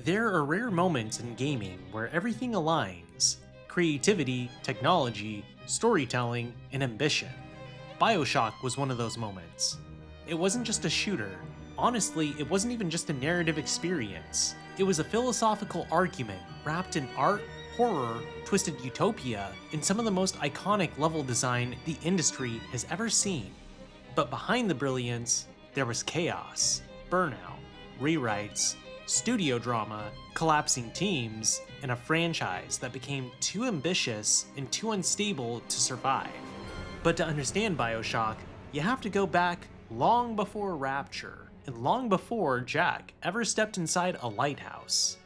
There are rare moments in gaming where everything aligns: creativity, technology, storytelling, and ambition. Bioshock was one of those moments. It wasn't just a shooter. Honestly, it wasn't even just a narrative experience. It was a philosophical argument wrapped in art, horror, twisted utopia, and some of the most iconic level design the industry has ever seen. But behind the brilliance, there was chaos, burnout, rewrites, studio drama, collapsing teams, and a franchise that became too ambitious and too unstable to survive. But to understand Bioshock, you have to go back long before Rapture, and long before Jack ever stepped inside a lighthouse.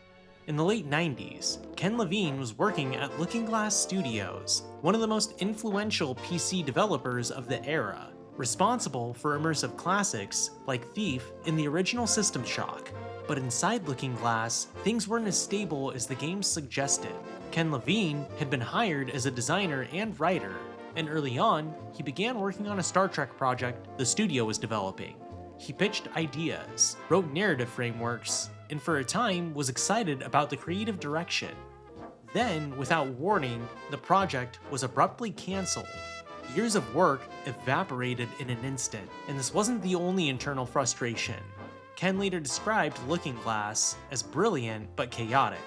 In the late 90s, Ken Levine was working at Looking Glass Studios, one of the most influential PC developers of the era, responsible for immersive classics like Thief and the original System Shock. But inside Looking Glass, things weren't as stable as the game suggested. Ken Levine had been hired as a designer and writer, and early on, he began working on a Star Trek project the studio was developing. He pitched ideas, wrote narrative frameworks, and for a time was excited about the creative direction. Then, without warning, the project was abruptly cancelled. Years of work evaporated in an instant, and this wasn't the only internal frustration. Ken later described Looking Glass as brilliant but chaotic,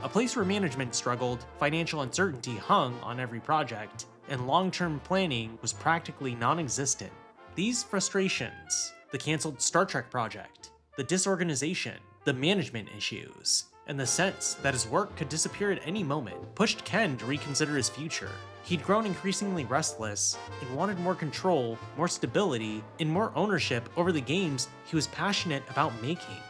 a place where management struggled, financial uncertainty hung on every project, and long-term planning was practically non-existent. These frustrations, the cancelled Star Trek project, the disorganization, the management issues, and the sense that his work could disappear at any moment, pushed Ken to reconsider his future. He'd grown increasingly restless and wanted more control, more stability, and more ownership over the games he was passionate about making.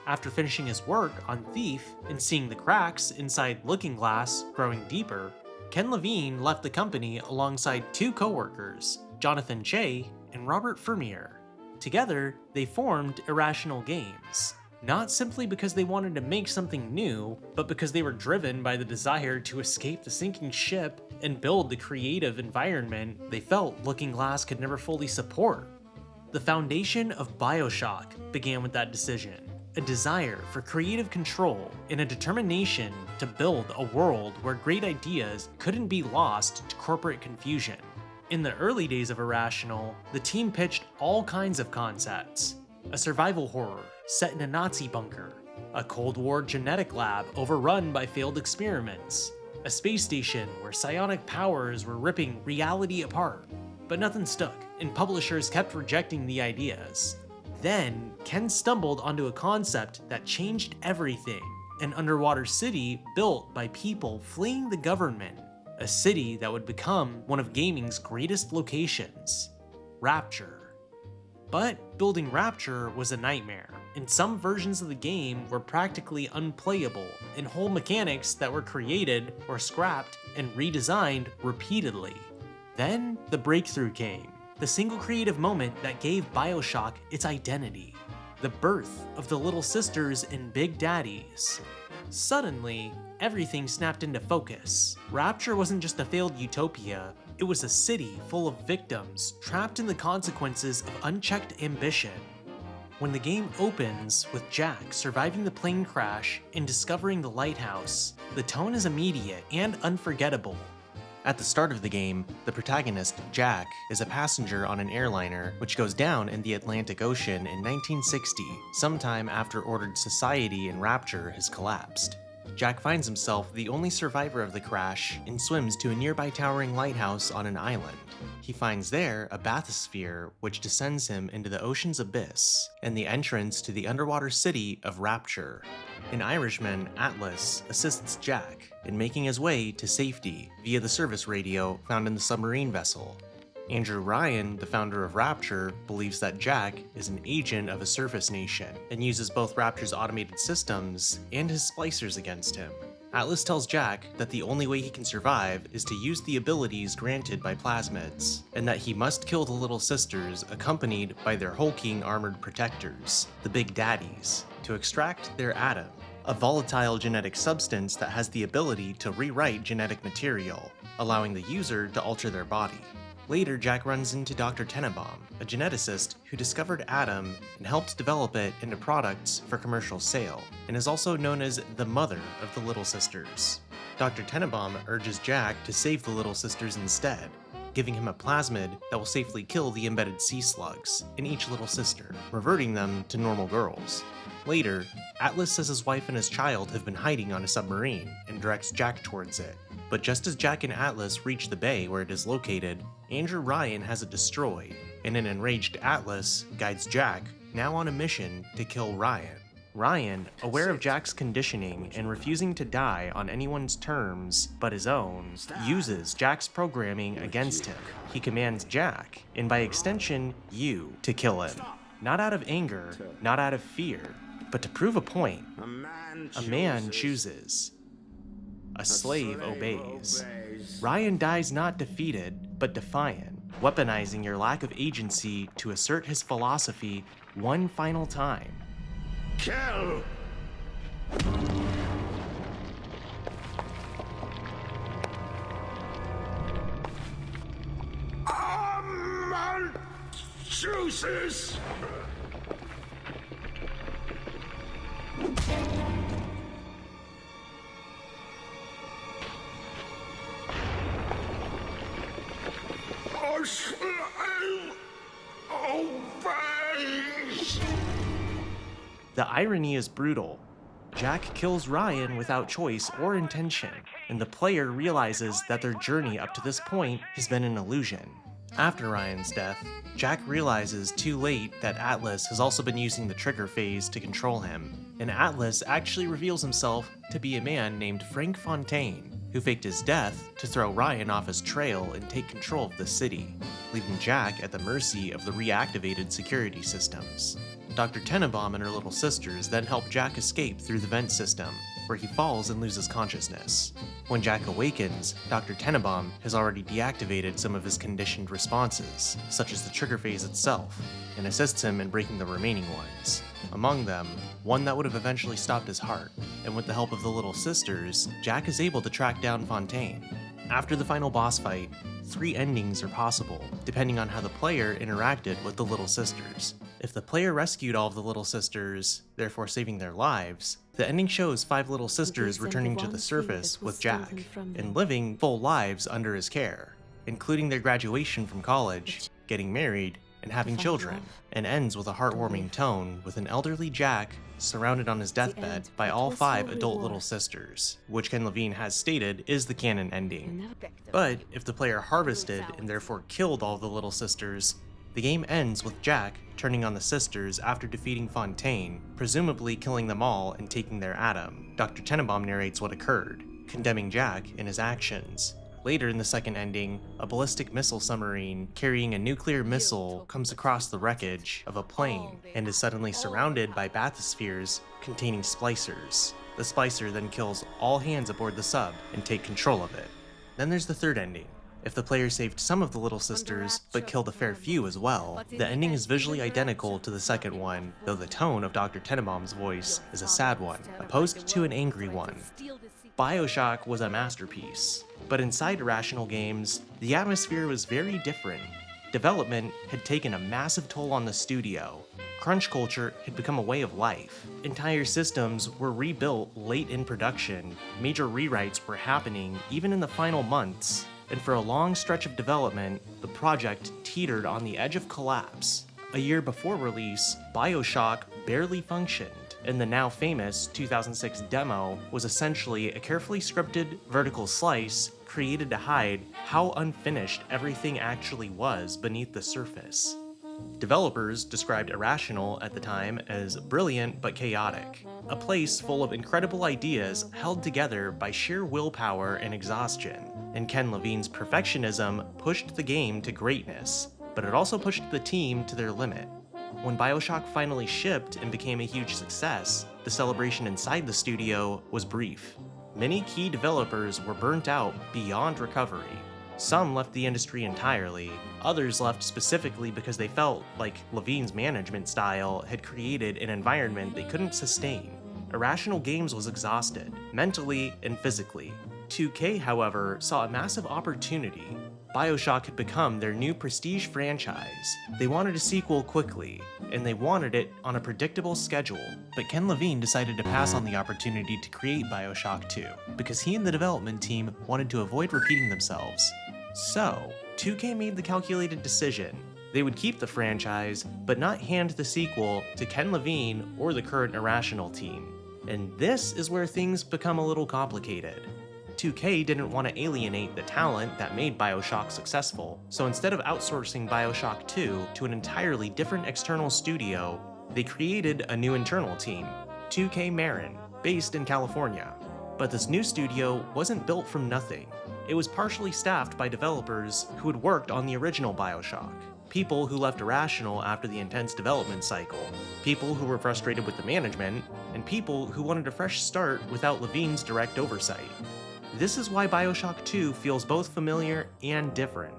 After finishing his work on Thief and seeing the cracks inside Looking Glass growing deeper, Ken Levine left the company alongside two co-workers, Jonathan Che and Robert Fermier. Together, they formed Irrational Games, not simply because they wanted to make something new, but because they were driven by the desire to escape the sinking ship and build the creative environment they felt Looking Glass could never fully support. The foundation of Bioshock began with that decision, a desire for creative control and a determination to build a world where great ideas couldn't be lost to corporate confusion. In the early days of Irrational, the team pitched all kinds of concepts: a survival horror set in a Nazi bunker, a Cold War genetic lab overrun by failed experiments, a space station where psionic powers were ripping reality apart. But nothing stuck, and publishers kept rejecting the ideas. Then, Ken stumbled onto a concept that changed everything: an underwater city built by people fleeing the government, a city that would become one of gaming's greatest locations: Rapture. But building Rapture was a nightmare, and some versions of the game were practically unplayable, and whole mechanics that were created were scrapped and redesigned repeatedly. Then the breakthrough came, the single creative moment that gave Bioshock its identity: the birth of the Little Sisters and Big Daddies. Suddenly, everything snapped into focus. Rapture wasn't just a failed utopia, it was a city full of victims trapped in the consequences of unchecked ambition. When the game opens with Jack surviving the plane crash and discovering the lighthouse, the tone is immediate and unforgettable. At the start of the game, the protagonist, Jack, is a passenger on an airliner which goes down in the Atlantic Ocean in 1960, sometime after ordered society in Rapture has collapsed. Jack finds himself the only survivor of the crash and swims to a nearby towering lighthouse on an island. He finds there a bathysphere which descends him into the ocean's abyss and the entrance to the underwater city of Rapture. An Irishman, Atlas, assists Jack in making his way to safety via the service radio found in the submarine vessel. Andrew Ryan, the founder of Rapture, believes that Jack is an agent of a surface nation and uses both Rapture's automated systems and his splicers against him. Atlas tells Jack that the only way he can survive is to use the abilities granted by plasmids, and that he must kill the Little Sisters accompanied by their hulking armored protectors, the Big Daddies, to extract their atom, a volatile genetic substance that has the ability to rewrite genetic material, allowing the user to alter their body. Later, Jack runs into Dr. Tenenbaum, a geneticist who discovered Adam and helped develop it into products for commercial sale, and is also known as the mother of the Little Sisters. Dr. Tenenbaum urges Jack to save the Little Sisters instead, giving him a plasmid that will safely kill the embedded sea slugs in each little sister, reverting them to normal girls. Later, Atlas says his wife and his child have been hiding on a submarine and directs Jack towards it. But just as Jack and Atlas reach the bay where it is located, Andrew Ryan has it destroyed, and an enraged Atlas guides Jack, now on a mission to kill Ryan. Ryan, aware of Jack's conditioning and refusing to die on anyone's terms but his own, uses Jack's programming against him. He commands Jack, and by extension, you, to kill him. Not out of anger, not out of fear, but to prove a point. A man chooses. A slave obeys. Ryan dies not defeated, but defiant, weaponizing your lack of agency to assert his philosophy one final time. Kill! Juices! The irony is brutal. Jack kills Ryan without choice or intention, and the player realizes that their journey up to this point has been an illusion. After Ryan's death, Jack realizes too late that Atlas has also been using the trigger phase to control him, and Atlas actually reveals himself to be a man named Frank Fontaine, who faked his death to throw Ryan off his trail and take control of the city, leaving Jack at the mercy of the reactivated security systems. Dr. Tenenbaum and her little sisters then help Jack escape through the vent system, where he falls and loses consciousness. When Jack awakens, Dr. Tenenbaum has already deactivated some of his conditioned responses, such as the trigger phase itself, and assists him in breaking the remaining ones. Among them, one that would have eventually stopped his heart, and with the help of the little sisters, Jack is able to track down Fontaine. After the final boss fight, 3 endings are possible, depending on how the player interacted with the little sisters. If the player rescued all of the little sisters, therefore saving their lives, the ending shows 5 little sisters returning to the surface with Jack, and living full lives under his care, including their graduation from college, getting married, and having children, and ends with a heartwarming tone with an elderly Jack surrounded on his deathbed by all 5 adult little sisters, which Ken Levine has stated is the canon ending. But if the player harvested and therefore killed all the little sisters, the game ends with Jack turning on the sisters after defeating Fontaine, presumably killing them all and taking their Adam. Dr. Tenenbaum narrates what occurred, condemning Jack in his actions. Later in the second ending, a ballistic missile submarine carrying a nuclear missile comes across the wreckage of a plane and is suddenly surrounded by bathyspheres containing splicers. The splicer then kills all hands aboard the sub and take control of it. Then there's the third ending. If the player saved some of the little sisters, but killed a fair few as well, the ending is visually identical to the second one, though the tone of Dr. Tenenbaum's voice is a sad one, opposed to an angry one. Bioshock was a masterpiece, but inside Irrational Games, the atmosphere was very different. Development had taken a massive toll on the studio. Crunch culture had become a way of life. Entire systems were rebuilt late in production. Major rewrites were happening even in the final months. And for a long stretch of development, the project teetered on the edge of collapse. A year before release, Bioshock barely functioned, and the now famous 2006 demo was essentially a carefully scripted vertical slice created to hide how unfinished everything actually was beneath the surface. Developers described Irrational at the time as brilliant but chaotic, a place full of incredible ideas held together by sheer willpower and exhaustion, and Ken Levine's perfectionism pushed the game to greatness, but it also pushed the team to their limit. When Bioshock finally shipped and became a huge success, the celebration inside the studio was brief. Many key developers were burnt out beyond recovery. Some left the industry entirely, others left specifically because they felt like Levine's management style had created an environment they couldn't sustain. Irrational Games was exhausted, mentally and physically. 2K, however, saw a massive opportunity. Bioshock had become their new prestige franchise. They wanted a sequel quickly, and they wanted it on a predictable schedule. But Ken Levine decided to pass on the opportunity to create Bioshock 2, because he and the development team wanted to avoid repeating themselves. So, 2K made the calculated decision. They would keep the franchise, but not hand the sequel to Ken Levine or the current Irrational team. And this is where things become a little complicated. 2K didn't want to alienate the talent that made Bioshock successful, so instead of outsourcing Bioshock 2 to an entirely different external studio, they created a new internal team, 2K Marin, based in California. But this new studio wasn't built from nothing. It was partially staffed by developers who had worked on the original Bioshock, people who left Irrational after the intense development cycle, people who were frustrated with the management, and people who wanted a fresh start without Levine's direct oversight. This is why Bioshock 2 feels both familiar and different.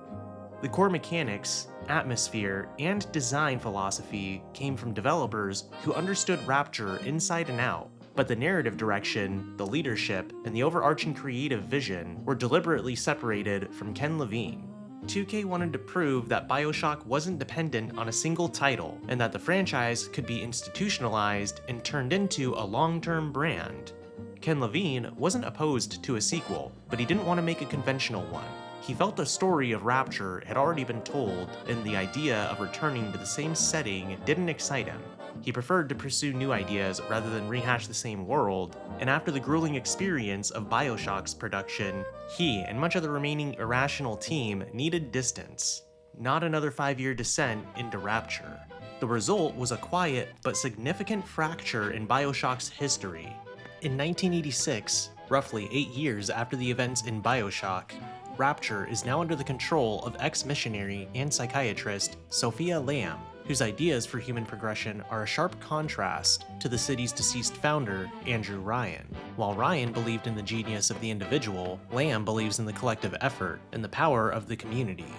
The core mechanics, atmosphere, and design philosophy came from developers who understood Rapture inside and out, but the narrative direction, the leadership, and the overarching creative vision were deliberately separated from Ken Levine. 2K wanted to prove that Bioshock wasn't dependent on a single title, and that the franchise could be institutionalized and turned into a long-term brand. Ken Levine wasn't opposed to a sequel, but he didn't want to make a conventional one. He felt the story of Rapture had already been told, and the idea of returning to the same setting didn't excite him. He preferred to pursue new ideas rather than rehash the same world, and after the grueling experience of Bioshock's production, he and much of the remaining Irrational team needed distance, not another 5-year descent into Rapture. The result was a quiet but significant fracture in Bioshock's history. In 1986, roughly 8 years after the events in Bioshock, Rapture is now under the control of ex-missionary and psychiatrist Sophia Lamb, whose ideas for human progression are a sharp contrast to the city's deceased founder, Andrew Ryan. While Ryan believed in the genius of the individual, Lamb believes in the collective effort and the power of the community.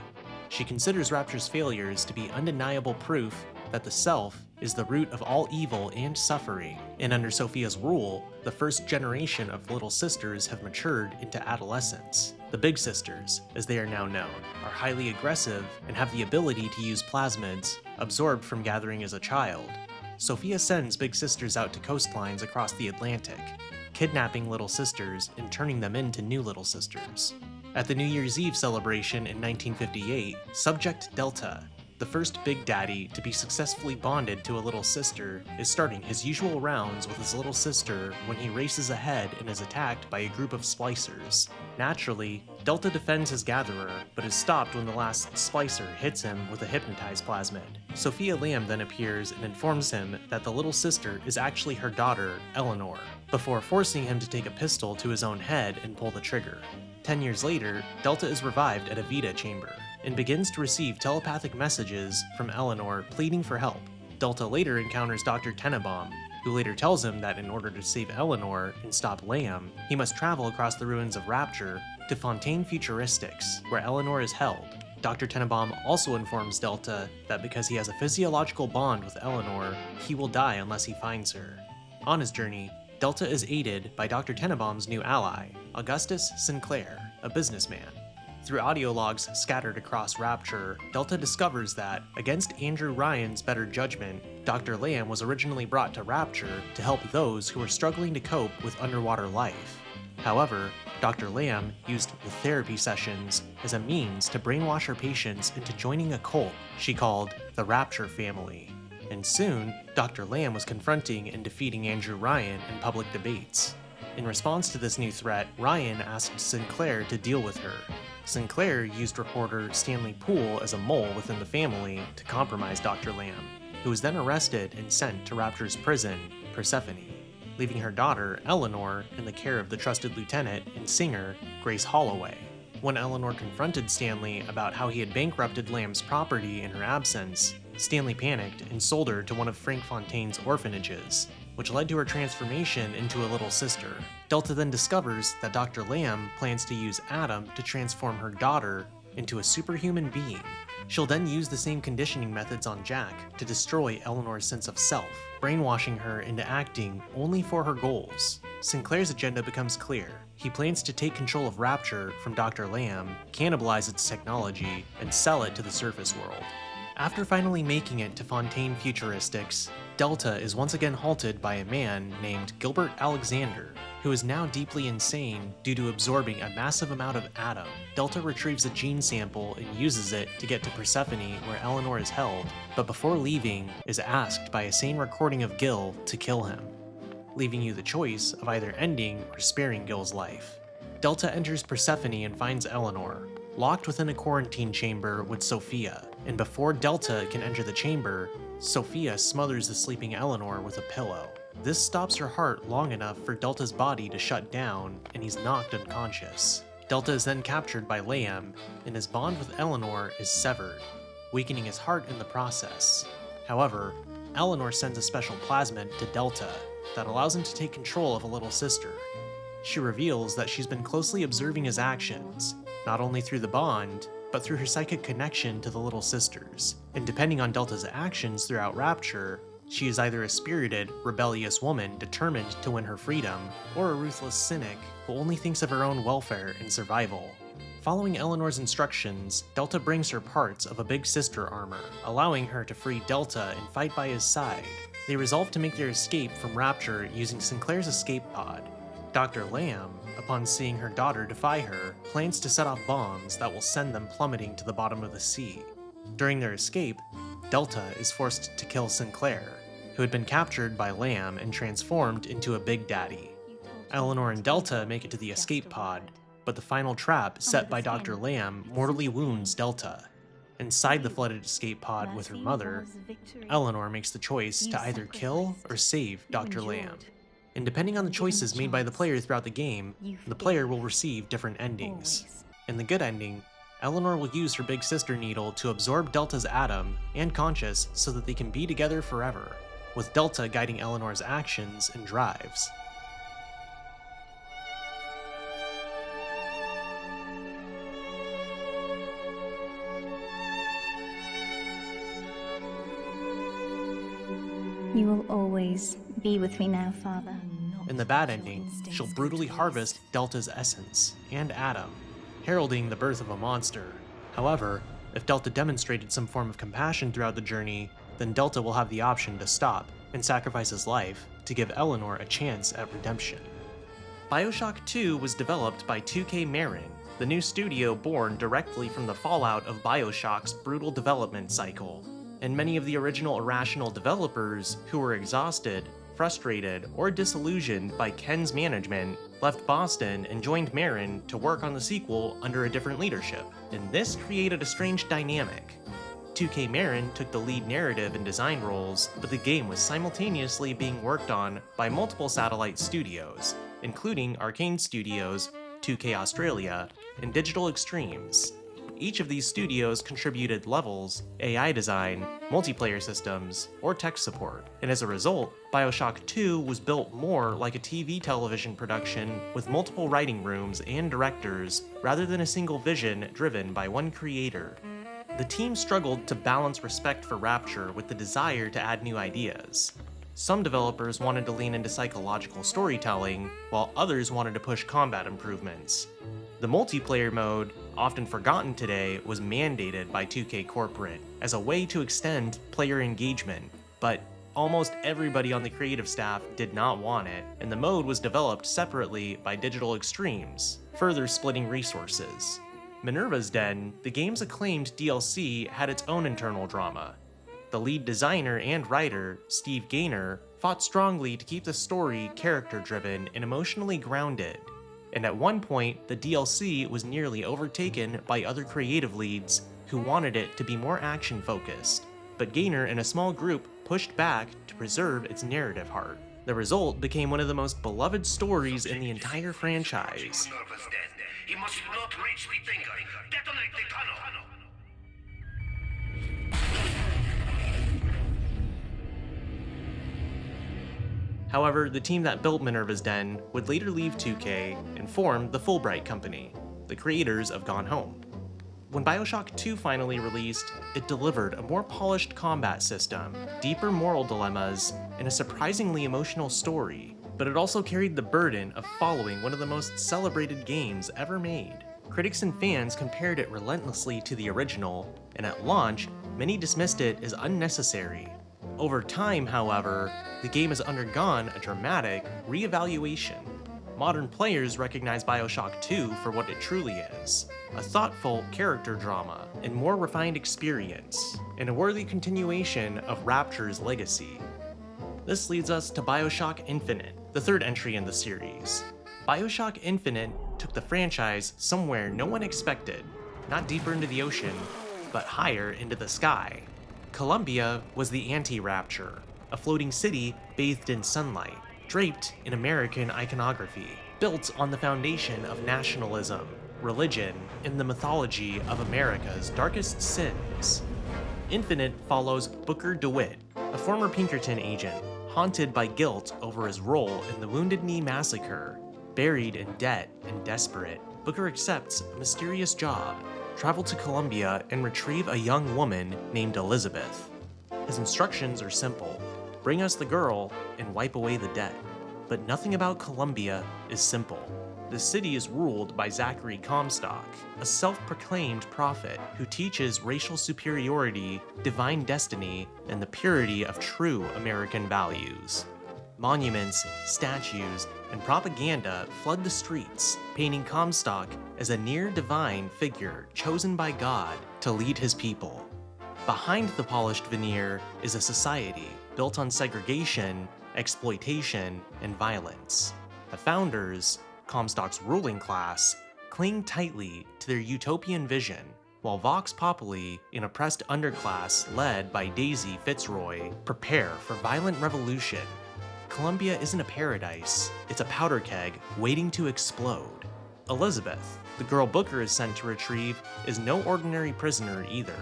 She considers Rapture's failures to be undeniable proof that the self is the root of all evil and suffering, and under Sophia's rule, the first generation of Little Sisters have matured into adolescence. The Big Sisters, as they are now known, are highly aggressive and have the ability to use plasmids absorbed from gathering as a child. Sophia sends Big Sisters out to coastlines across the Atlantic, kidnapping Little Sisters and turning them into new Little Sisters. At the New Year's Eve celebration in 1958, Subject Delta, the first Big Daddy to be successfully bonded to a little sister, is starting his usual rounds with his little sister when he races ahead and is attacked by a group of splicers. Naturally, Delta defends his gatherer, but is stopped when the last splicer hits him with a hypnotized plasmid. Sophia Lamb then appears and informs him that the little sister is actually her daughter, Eleanor, before forcing him to take a pistol to his own head and pull the trigger. 10 years later, Delta is revived at a Vita chamber, and begins to receive telepathic messages from Eleanor pleading for help. Delta later encounters Dr. Tenenbaum, who later tells him that in order to save Eleanor and stop Lamb, he must travel across the ruins of Rapture to Fontaine Futuristics, where Eleanor is held. Dr. Tenenbaum also informs Delta that because he has a physiological bond with Eleanor, he will die unless he finds her. On his journey, Delta is aided by Dr. Tenenbaum's new ally, Augustus Sinclair, a businessman. Through audio logs scattered across Rapture, Delta discovers that, against Andrew Ryan's better judgment, Dr. Lamb was originally brought to Rapture to help those who were struggling to cope with underwater life. However, Dr. Lamb used the therapy sessions as a means to brainwash her patients into joining a cult she called the Rapture Family. And soon, Dr. Lamb was confronting and defeating Andrew Ryan in public debates. In response to this new threat, Ryan asked Sinclair to deal with her. Sinclair used reporter Stanley Poole as a mole within the family to compromise Dr. Lamb, who was then arrested and sent to Rapture's prison, Persephone, leaving her daughter, Eleanor, in the care of the trusted lieutenant and singer, Grace Holloway. When Eleanor confronted Stanley about how he had bankrupted Lamb's property in her absence, Stanley panicked and sold her to one of Frank Fontaine's orphanages, which led to her transformation into a little sister. Delta then discovers that Dr. Lamb plans to use Adam to transform her daughter into a superhuman being. She'll then use the same conditioning methods on Jack to destroy Eleanor's sense of self, brainwashing her into acting only for her goals. Sinclair's agenda becomes clear. He plans to take control of Rapture from Dr. Lamb, cannibalize its technology, and sell it to the surface world. After finally making it to Fontaine Futuristics, Delta is once again halted by a man named Gilbert Alexander, who is now deeply insane due to absorbing a massive amount of Adam. Delta retrieves a gene sample and uses it to get to Persephone where Eleanor is held, but before leaving is asked by a sane recording of Gil to kill him, leaving you the choice of either ending or sparing Gil's life. Delta enters Persephone and finds Eleanor, locked within a quarantine chamber with Sophia, and before Delta can enter the chamber, Sophia smothers the sleeping Eleanor with a pillow. This stops her heart long enough for Delta's body to shut down, and he's knocked unconscious. Delta is then captured by Lamb, and his bond with Eleanor is severed, weakening his heart in the process. However, Eleanor sends a special plasmid to Delta that allows him to take control of a little sister. She reveals that she's been closely observing his actions, not only through the bond, but through her psychic connection to the little sisters. And depending on Delta's actions throughout Rapture, she is either a spirited, rebellious woman determined to win her freedom, or a ruthless cynic who only thinks of her own welfare and survival. Following Eleanor's instructions, Delta brings her parts of a big sister armor, allowing her to free Delta and fight by his side. They resolve to make their escape from Rapture using Sinclair's escape pod. Dr. Lamb, upon seeing her daughter defy her, plans to set off bombs that will send them plummeting to the bottom of the sea. During their escape, Delta is forced to kill Sinclair, who had been captured by Lamb and transformed into a Big Daddy. Eleanor and Delta make it to the escape pod, but the final trap set by Dr. Lamb mortally wounds Delta. Inside the flooded escape pod with her mother, Eleanor makes the choice to either kill or save Dr. Lamb. And depending on the choices made by the player throughout the game, the player will receive different endings. In the good ending, Eleanor will use her big sister needle to absorb Delta's atom and conscious so that they can be together forever, with Delta guiding Eleanor's actions and drives. You will always be with me now, Father. In the bad ending, she'll brutally harvest Delta's essence and atom, heralding the birth of a monster. However, if Delta demonstrated some form of compassion throughout the journey, then Delta will have the option to stop and sacrifice his life to give Eleanor a chance at redemption. Bioshock 2 was developed by 2K Marin, the new studio born directly from the fallout of Bioshock's brutal development cycle. And many of the original Irrational developers who were exhausted, frustrated, or disillusioned by Ken's management left Boston and joined Marin to work on the sequel under a different leadership, and this created a strange dynamic. 2K Marin took the lead narrative and design roles, but the game was simultaneously being worked on by multiple satellite studios, including Arcane Studios, 2K Australia, and Digital Extremes. Each of these studios contributed levels, AI design, multiplayer systems, or tech support, and as a result, Bioshock 2 was built more like a TV-television production with multiple writing rooms and directors, rather than a single vision driven by one creator. The team struggled to balance respect for Rapture with the desire to add new ideas. Some developers wanted to lean into psychological storytelling, while others wanted to push combat improvements. The multiplayer mode, often forgotten today, was mandated by 2K Corporate as a way to extend player engagement, but almost everybody on the creative staff did not want it, and the mode was developed separately by Digital Extremes, further splitting resources. Minerva's Den, the game's acclaimed DLC, had its own internal drama. The lead designer and writer, Steve Gaynor, fought strongly to keep the story character-driven and emotionally grounded. And at one point, the DLC was nearly overtaken by other creative leads who wanted it to be more action-focused. But Gaynor and a small group pushed back to preserve its narrative heart. The result became one of the most beloved stories in the entire franchise. He must not reach the finger. Detonate the tunnel. However, the team that built Minerva's Den would later leave 2K and form the Fulbright Company, the creators of Gone Home. When Bioshock 2 finally released, it delivered a more polished combat system, deeper moral dilemmas, and a surprisingly emotional story. but it also carried the burden of following one of the most celebrated games ever made. Critics and fans compared it relentlessly to the original, and at launch, many dismissed it as unnecessary. Over time, however, the game has undergone a dramatic re-evaluation. Modern players recognize Bioshock 2 for what it truly is, a thoughtful character drama and more refined experience, and a worthy continuation of Rapture's legacy. This leads us to Bioshock Infinite, the third entry in the series. Bioshock Infinite took the franchise somewhere no one expected, not deeper into the ocean, but higher into the sky. Columbia was the anti-Rapture, a floating city bathed in sunlight, draped in American iconography, built on the foundation of nationalism, religion, and the mythology of America's darkest sins. Infinite follows Booker DeWitt, a former Pinkerton agent, haunted by guilt over his role in the Wounded Knee Massacre. Buried in debt and desperate, Booker accepts a mysterious job, travel to Columbia and retrieve a young woman named Elizabeth. His instructions are simple: bring us the girl and wipe away the debt. But nothing about Columbia is simple. The city is ruled by Zachary Comstock, a self-proclaimed prophet who teaches racial superiority, divine destiny, and the purity of true American values. Monuments, statues, and propaganda flood the streets, painting Comstock as a near-divine figure chosen by God to lead his people. Behind the polished veneer is a society built on segregation, exploitation, and violence. The founders, Comstock's ruling class, cling tightly to their utopian vision, while Vox Populi, an oppressed underclass led by Daisy Fitzroy, prepare for violent revolution. Columbia isn't a paradise, it's a powder keg waiting to explode. Elizabeth, the girl Booker is sent to retrieve, is no ordinary prisoner either.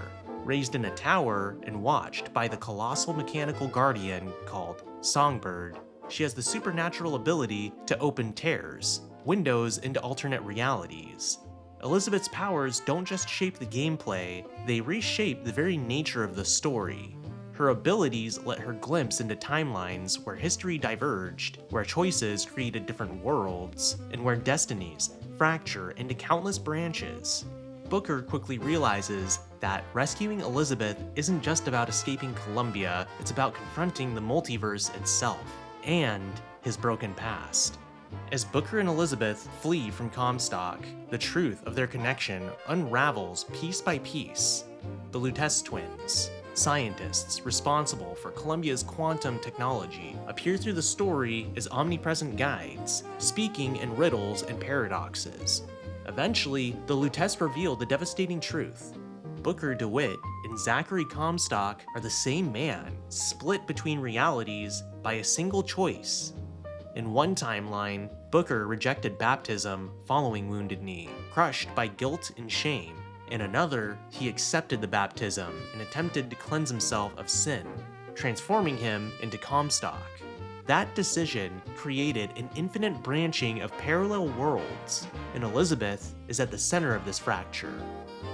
Raised in a tower and watched by the colossal mechanical guardian called Songbird, she has the supernatural ability to open tears, windows into alternate realities. Elizabeth's powers don't just shape the gameplay, they reshape the very nature of the story. Her abilities let her glimpse into timelines where history diverged, where choices created different worlds, and where destinies fracture into countless branches. Booker quickly realizes that rescuing Elizabeth isn't just about escaping Columbia, it's about confronting the multiverse itself, and his broken past. As Booker and Elizabeth flee from Comstock, the truth of their connection unravels piece by piece. The Lutece twins, scientists responsible for Columbia's quantum technology, appear through the story as omnipresent guides, speaking in riddles and paradoxes. Eventually, the Lutece reveal the devastating truth. Booker DeWitt and Zachary Comstock are the same man, split between realities by a single choice. In one timeline, Booker rejected baptism following Wounded Knee, crushed by guilt and shame. In another, he accepted the baptism and attempted to cleanse himself of sin, transforming him into Comstock. That decision created an infinite branching of parallel worlds, and Elizabeth is at the center of this fracture.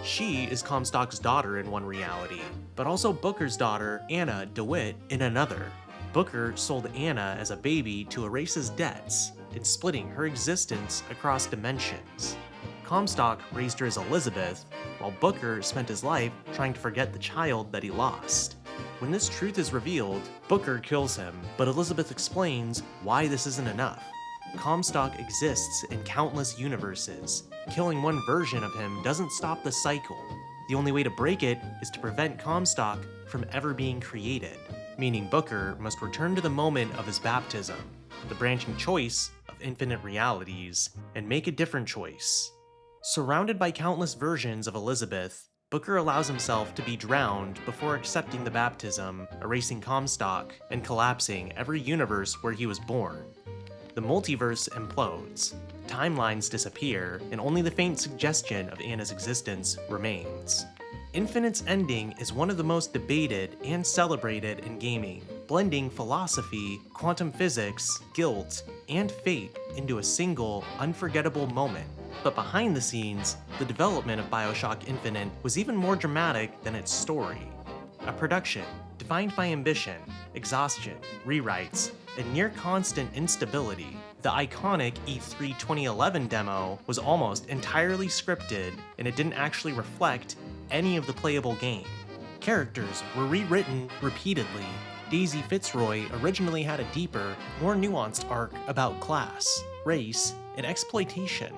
She is Comstock's daughter in one reality, but also Booker's daughter, Anna DeWitt, in another. Booker sold Anna as a baby to erase his debts, and splitting her existence across dimensions. Comstock raised her as Elizabeth, while Booker spent his life trying to forget the child that he lost. When this truth is revealed, Booker kills him, but Elizabeth explains why this isn't enough. Comstock exists in countless universes. Killing one version of him doesn't stop the cycle. The only way to break it is to prevent Comstock from ever being created, meaning Booker must return to the moment of his baptism, the branching choice of infinite realities, and make a different choice. Surrounded by countless versions of Elizabeth, Booker allows himself to be drowned before accepting the baptism, erasing Comstock and collapsing every universe where he was born. The multiverse implodes, timelines disappear, and only the faint suggestion of Anna's existence remains. Infinite's ending is one of the most debated and celebrated in gaming, blending philosophy, quantum physics, guilt, and fate into a single, unforgettable moment. But behind the scenes, the development of Bioshock Infinite was even more dramatic than its story. A production defined by ambition, exhaustion, rewrites, and near constant instability. The iconic E3 2011 demo was almost entirely scripted, and it didn't actually reflect any of the playable game. Characters were rewritten repeatedly. Daisy Fitzroy originally had a deeper, more nuanced arc about class, race, and exploitation.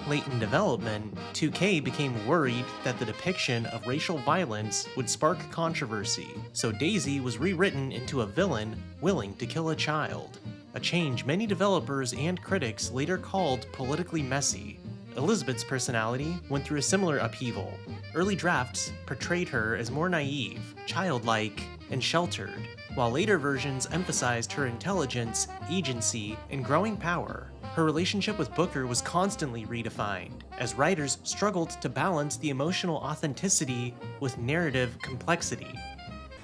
Late in development, 2K became worried that the depiction of racial violence would spark controversy, so Daisy was rewritten into a villain willing to kill a child. A change many developers and critics later called politically messy. Elizabeth's personality went through a similar upheaval. Early drafts portrayed her as more naive, childlike, and sheltered, while later versions emphasized her intelligence, agency, and growing power. Her relationship with Booker was constantly redefined, as writers struggled to balance the emotional authenticity with narrative complexity.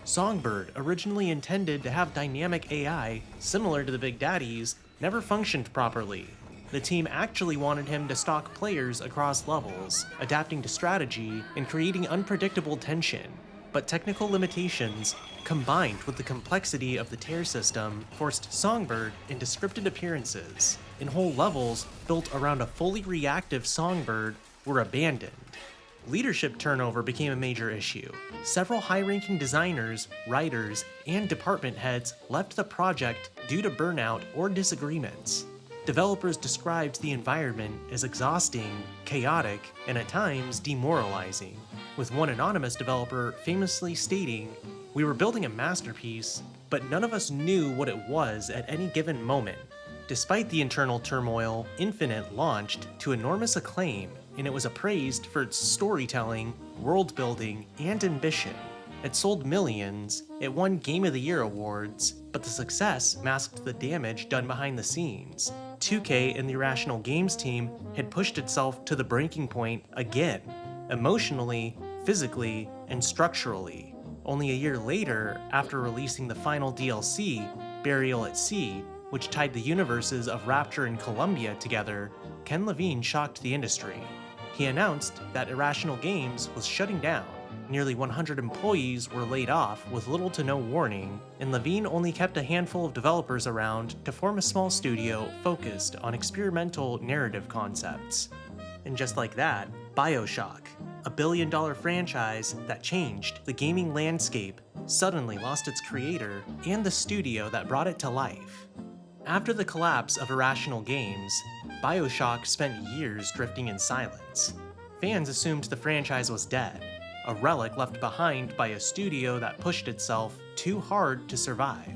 Songbird, originally intended to have dynamic AI similar to the Big Daddies, never functioned properly. The team actually wanted him to stalk players across levels, adapting to strategy and creating unpredictable tension. But technical limitations, combined with the complexity of the tear system, forced Songbird into scripted appearances, and whole levels built around a fully reactive Songbird were abandoned. Leadership turnover became a major issue. Several high-ranking designers, writers, and department heads left the project due to burnout or disagreements. Developers described the environment as exhausting, chaotic, and at times demoralizing, with one anonymous developer famously stating, "We were building a masterpiece, but none of us knew what it was at any given moment." Despite the internal turmoil, Infinite launched to enormous acclaim, and it was appraised for its storytelling, world-building, and ambition. It sold millions, it won Game of the Year awards, but the success masked the damage done behind the scenes. 2K and the Irrational Games team had pushed itself to the breaking point again, emotionally, physically, and structurally. Only a year later, after releasing the final DLC, Burial at Sea, which tied the universes of Rapture and Columbia together, Ken Levine shocked the industry. He announced that Irrational Games was shutting down. Nearly 100 employees were laid off with little to no warning, and Levine only kept a handful of developers around to form a small studio focused on experimental narrative concepts. And just like that, Bioshock, a billion-dollar franchise that changed the gaming landscape, suddenly lost its creator and the studio that brought it to life. After the collapse of Irrational Games, Bioshock spent years drifting in silence. Fans assumed the franchise was dead, a relic left behind by a studio that pushed itself too hard to survive.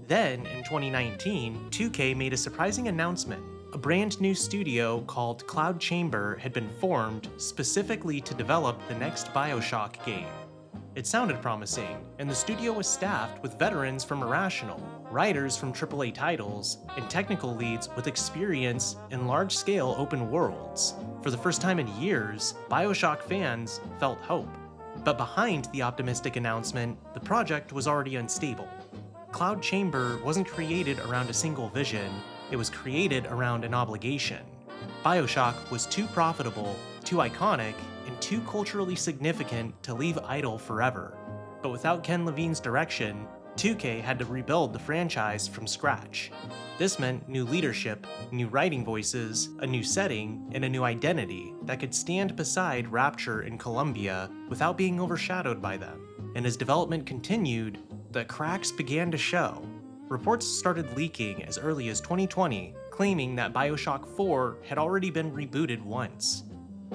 Then, in 2019, 2K made a surprising announcement. A brand new studio called Cloud Chamber had been formed specifically to develop the next Bioshock game. It sounded promising, and the studio was staffed with veterans from Irrational, writers from AAA titles, and technical leads with experience in large-scale open worlds. For the first time in years, Bioshock fans felt hope. But behind the optimistic announcement, the project was already unstable. Cloud Chamber wasn't created around a single vision, it was created around an obligation. Bioshock was too profitable, too iconic, and too culturally significant to leave idle forever. But without Ken Levine's direction, 2K had to rebuild the franchise from scratch. This meant new leadership, new writing voices, a new setting, and a new identity that could stand beside Rapture and Columbia without being overshadowed by them. And as development continued, the cracks began to show. Reports started leaking as early as 2020, claiming that Bioshock 4 had already been rebooted once.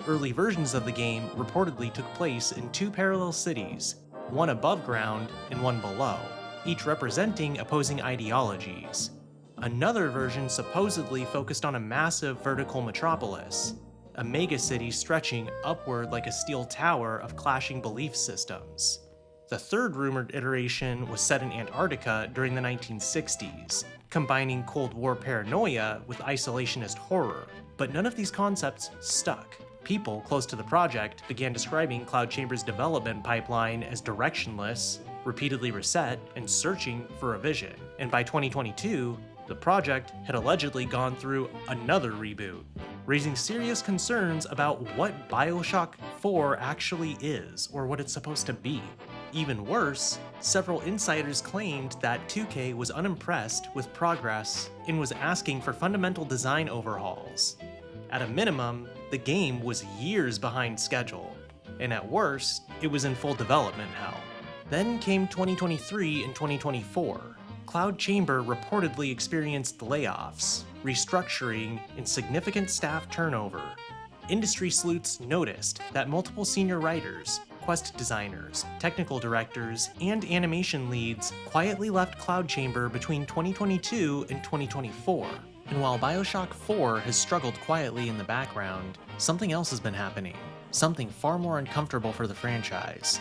Early versions of the game reportedly took place in two parallel cities, one above ground and one below, each representing opposing ideologies. Another version supposedly focused on a massive vertical metropolis, a megacity stretching upward like a steel tower of clashing belief systems. The third rumored iteration was set in Antarctica during the 1960s, combining Cold War paranoia with isolationist horror, but none of these concepts stuck. People close to the project began describing Cloud Chamber's development pipeline as directionless, repeatedly reset, and searching for a vision. And by 2022, the project had allegedly gone through another reboot, raising serious concerns about what Bioshock 4 actually is, or what it's supposed to be. Even worse, several insiders claimed that 2K was unimpressed with progress and was asking for fundamental design overhauls. At a minimum, the game was years behind schedule, and at worst, it was in full development hell. Then came 2023 and 2024. Cloud Chamber reportedly experienced layoffs, restructuring, and significant staff turnover. Industry sleuths noticed that multiple senior writers, quest designers, technical directors, and animation leads quietly left Cloud Chamber between 2022 and 2024. And while Bioshock 4 has struggled quietly in the background, something else has been happening. Something far more uncomfortable for the franchise.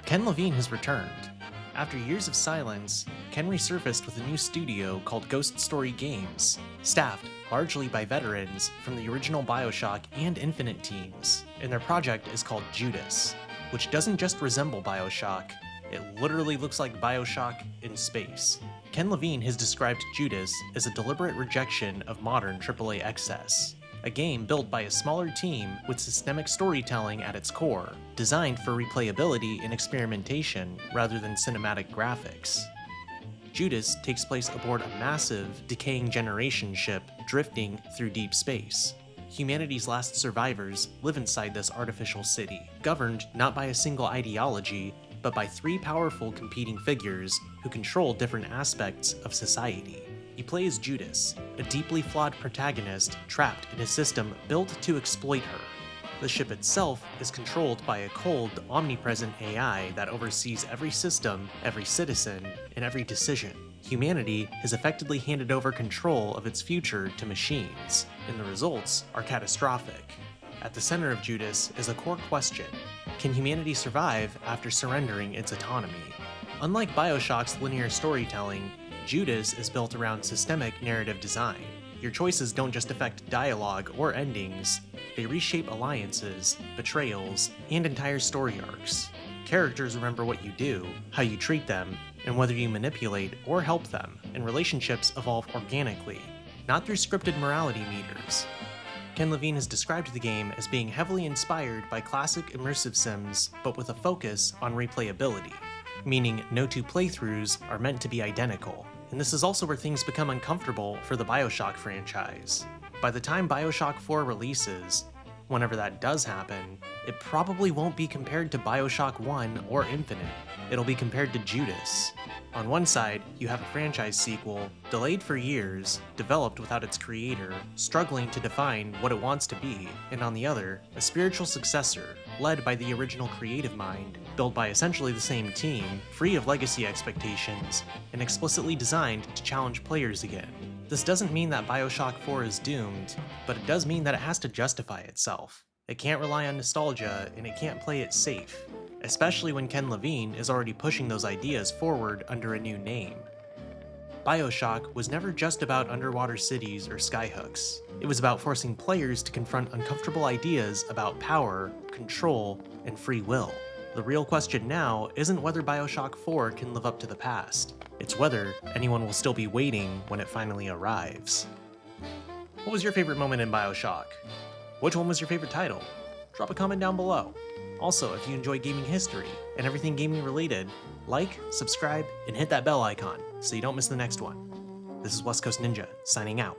Ken Levine has returned. After years of silence, Ken resurfaced with a new studio called Ghost Story Games, staffed largely by veterans from the original Bioshock and Infinite teams, and their project is called Judas, which doesn't just resemble Bioshock, it literally looks like Bioshock in space. Ken Levine has described Judas as a deliberate rejection of modern AAA excess, a game built by a smaller team with systemic storytelling at its core, designed for replayability and experimentation rather than cinematic graphics. Judas takes place aboard a massive, decaying generation ship drifting through deep space. Humanity's last survivors live inside this artificial city, governed not by a single ideology, but by three powerful competing figures who control different aspects of society. You play as Judas, a deeply flawed protagonist trapped in a system built to exploit her. The ship itself is controlled by a cold, omnipresent AI that oversees every system, every citizen, and every decision. Humanity has effectively handed over control of its future to machines, and the results are catastrophic. At the center of Judas is a core question: can humanity survive after surrendering its autonomy? Unlike Bioshock's linear storytelling, Judas is built around systemic narrative design. Your choices don't just affect dialogue or endings, they reshape alliances, betrayals, and entire story arcs. Characters remember what you do, how you treat them, and whether you manipulate or help them, and relationships evolve organically, not through scripted morality meters. Ken Levine has described the game as being heavily inspired by classic immersive sims, but with a focus on replayability, meaning no two playthroughs are meant to be identical. And this is also where things become uncomfortable for the Bioshock franchise. By the time Bioshock 4 releases, whenever that does happen, it probably won't be compared to Bioshock 1 or Infinite. It'll be compared to Judas. On one side, you have a franchise sequel, delayed for years, developed without its creator, struggling to define what it wants to be, and on the other, a spiritual successor, led by the original creative mind, built by essentially the same team, free of legacy expectations, and explicitly designed to challenge players again. This doesn't mean that Bioshock 4 is doomed, but it does mean that it has to justify itself. It can't rely on nostalgia, and it can't play it safe, especially when Ken Levine is already pushing those ideas forward under a new name. Bioshock was never just about underwater cities or skyhooks. It was about forcing players to confront uncomfortable ideas about power, control, and free will. The real question now isn't whether Bioshock 4 can live up to the past. It's whether anyone will still be waiting when it finally arrives. What was your favorite moment in Bioshock? Which one was your favorite title? Drop a comment down below. Also, if you enjoy gaming history and everything gaming related, like, subscribe, and hit that bell icon so you don't miss the next one. This is West Coast Ninja, signing out.